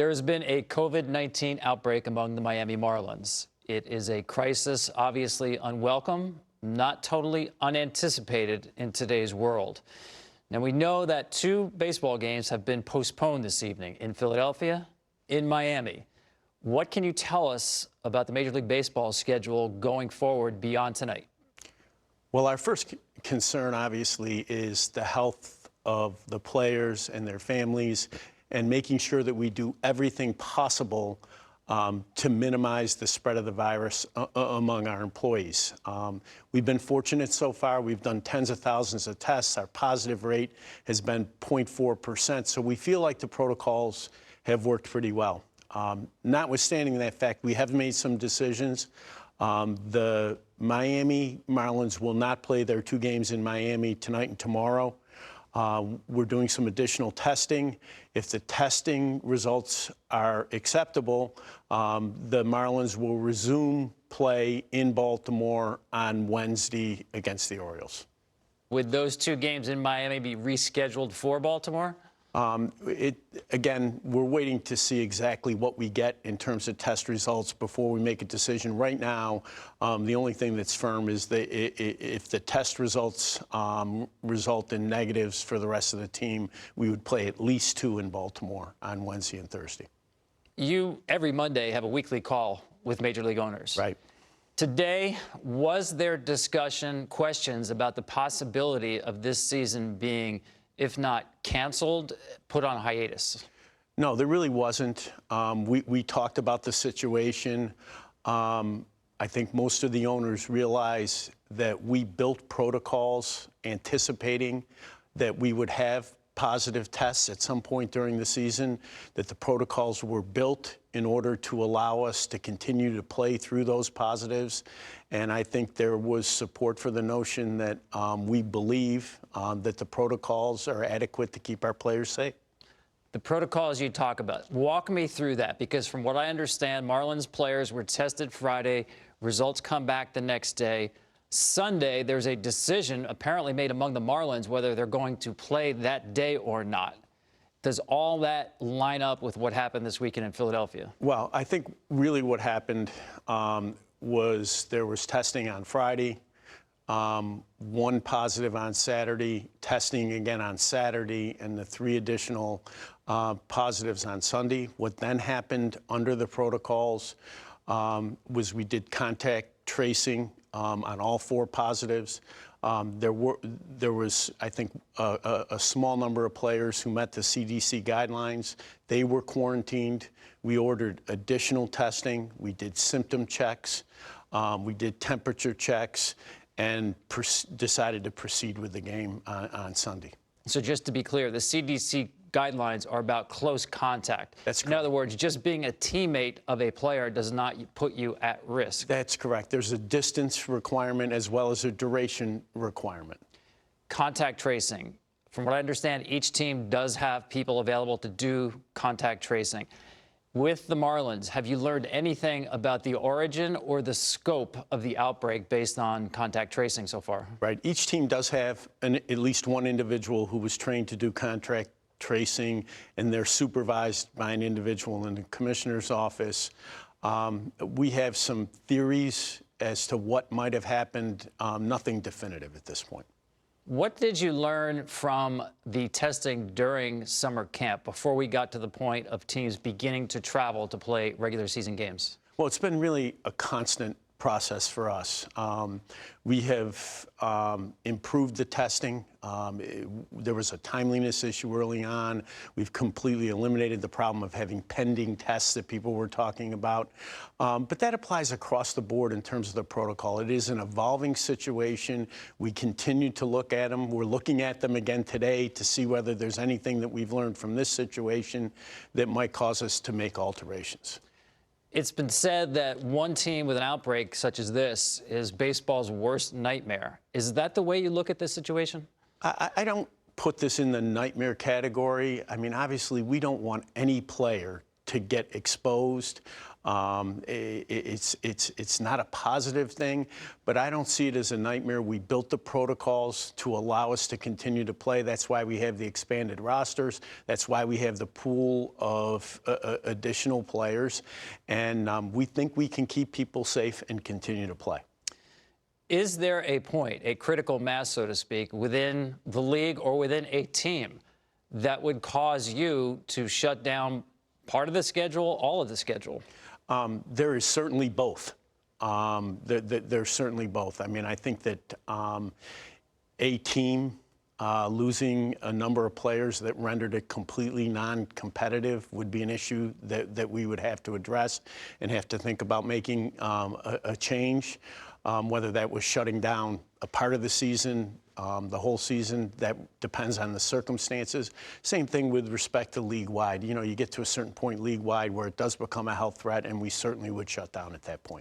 There has been a COVID-19 outbreak among the Miami Marlins. It is a crisis obviously unwelcome, not totally unanticipated in today's world. Now, we know that 2 baseball games have been postponed this evening in Philadelphia, in Miami. What can you tell us about the Major League Baseball schedule going forward beyond tonight? Well, our first concern, obviously, is the health of the players and their families, and making sure that we do everything possible to minimize the spread of the virus among our employees. We've been fortunate so far. We've done tens of thousands of tests. Our positive rate has been 0.4%, so we feel like the protocols have worked pretty well. Notwithstanding that fact, we have made some decisions. The Miami Marlins will not play their 2 games in Miami tonight and tomorrow. We're doing some additional testing. If the testing results are acceptable, the Marlins will resume play in Baltimore on Wednesday against the Orioles. Would those 2 games in Miami be rescheduled for Baltimore? Again, we're waiting to see exactly what we get in terms of test results before we make a decision. Right now, the only thing that's firm is that if the test results result in negatives for the rest of the team, we would play at least 2 in Baltimore on Wednesday and Thursday. You, every Monday, have a weekly call with Major League owners. Right. Today, was there discussion, questions about the possibility of this season being, if not canceled, put on hiatus? No, there really wasn't. We talked about the situation. I think most of the owners realize that we built protocols anticipating that we would have positive tests at some point during the season, that the protocols were built in order to allow us to continue to play through those positives. And I think there was support for the notion that we believe that the protocols are adequate to keep our players safe. The protocols you talk about, walk me through that, because from what I understand, Marlins players were tested Friday, results come back the next day. Sunday, there's a decision apparently made among the Marlins whether they're going to play that day or not. Does all that line up with what happened this weekend in Philadelphia? Well, I think really what happened was there was testing on Friday, 1 positive on Saturday, testing again on Saturday, and the 3 additional positives on Sunday. What then happened under the protocols was we did contact tracing on all 4 positives. There was, I think, a small number of players who met the CDC guidelines. They were quarantined. We ordered additional testing. We did symptom checks. We did temperature checks, and decided to proceed with the game on Sunday. So just to be clear, the CDC guidelines are about close contact. That's correct. In other words, just being a teammate of a player does not put you at risk. That's correct. There's a distance requirement as well as a duration requirement. Contact tracing. From what I understand, each team does have people available to do contact tracing. With the Marlins, have you learned anything about the origin or the scope of the outbreak based on contact tracing so far? Right. Each team does have at least 1 individual who was trained to do contact tracing, and they're supervised by an individual in the commissioner's office. We have some theories as to what might have happened, nothing definitive at this point. What did you learn from the testing during summer camp before we got to the point of teams beginning to travel to play regular season games? Well, it's been really a constant process for us. We have improved the testing. There was a timeliness issue early on. We've completely eliminated the problem of having pending tests that people were talking about. But that applies across the board in terms of the protocol. It is an evolving situation. We continue to look at them. We're looking at them again today to see whether there's anything that we've learned from this situation that might cause us to make alterations. It's been said that one team with an outbreak such as this is baseball's worst nightmare. Is that the way you look at this situation? I don't put this in the nightmare category. I mean, obviously, we don't want any player to get exposed. It's not a positive thing, but I don't see it as a nightmare. We built the protocols to allow us to continue to play. That's why we have the expanded rosters. That's why we have the pool of additional players. And we think we can keep people safe and continue to play. Is there a point, a critical mass, so to speak, within the league or within a team that would cause you to shut down part of the schedule, all of the schedule? There is certainly both. There's certainly both. I mean, I think that a team losing a number of players that rendered it completely non-competitive would be an issue that we would have to address and have to think about making a change, whether that was shutting down a part of the season, the whole season. That depends on the circumstances. Same thing with respect to league-wide. You know, you get to a certain point league-wide where it does become a health threat, and we certainly would shut down at that point.